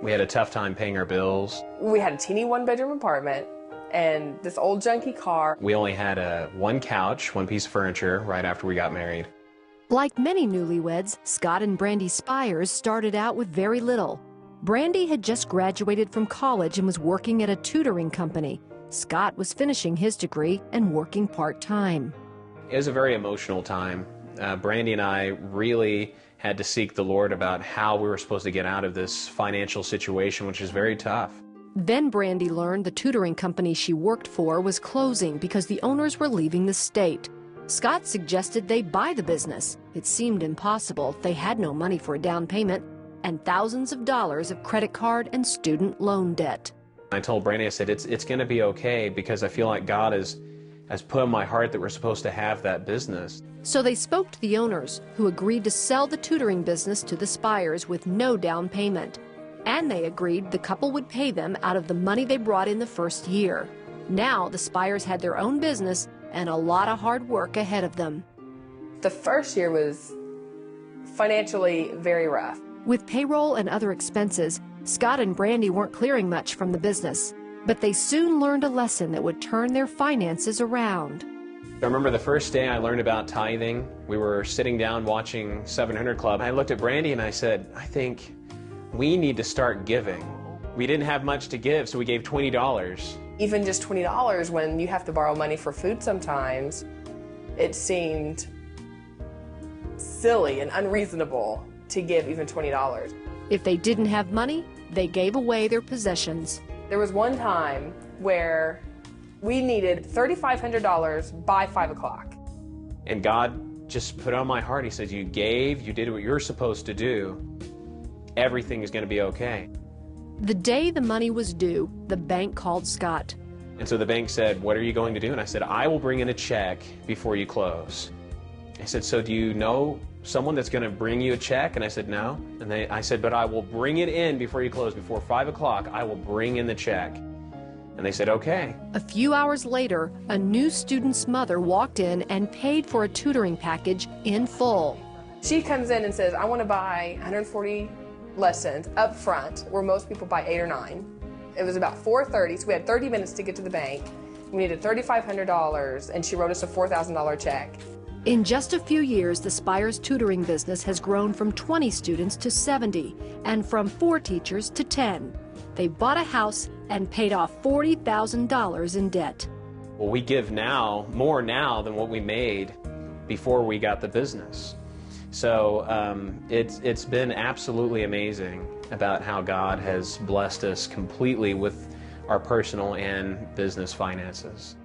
We had a tough time paying our bills. We had a teeny one-bedroom apartment and this old junky car. We only had one couch, one piece of furniture right after we got married. Like many newlyweds, Scott and Brandy Spires started out with very little. Brandy had just graduated from college and was working at a tutoring company. Scott was finishing his degree and working part-time. It was a very emotional time. Brandy and I really had to seek the Lord about how we were supposed to get out of this financial situation, which is very tough. Then Brandy learned the tutoring company she worked for was closing because the owners were leaving the state. Scott suggested they buy the business. It seemed impossible. They had no money for a down payment and thousands of dollars of credit card and student loan debt. I told Brandy, I said, it's going to be okay because I feel like God has put in my heart that we're supposed to have that business. So they spoke to the owners, who agreed to sell the tutoring business to the Spires with no down payment. And they agreed the couple would pay them out of the money they brought in the first year. Now the Spires had their own business and a lot of hard work ahead of them. The first year was financially very rough. With payroll and other expenses, Scott and Brandy weren't clearing much from the business, but they soon learned a lesson that would turn their finances around. I remember the first day I learned about tithing. We were sitting down watching 700 Club. I looked at Brandy and I said, I think we need to start giving. We didn't have much to give, so we gave $20. Even just $20 when you have to borrow money for food sometimes, it seemed silly and unreasonable to give even $20. If they didn't have money, they gave away their possessions. There was one time where we needed $3,500 by 5 o'clock. And God just put on my heart, He said, you gave, you did what you're supposed to do. Everything is going to be okay. The day the money was due, the bank called Scott. And so the bank said, what are you going to do? And I said, I will bring in a check before you close. I said, so do you know someone that's going to bring you a check? And I said, no. And I said, but I will bring it in before you close. Before 5 o'clock, I will bring in the check. And they said, okay. A few hours later, a new student's mother walked in and paid for a tutoring package in full. She comes in and says, I want to buy 140 lessons up front, where most people buy 8 or 9. It was about 4:30, so we had 30 minutes to get to the bank. We needed $3,500, and she wrote us a $4,000 check. In just a few years, the Spires tutoring business has grown from 20 students to 70, and from 4 teachers to 10. They bought a house and paid off $40,000 in debt. Well, we give now, more now than what we made before we got the business. So it's been absolutely amazing about how God has blessed us completely with our personal and business finances.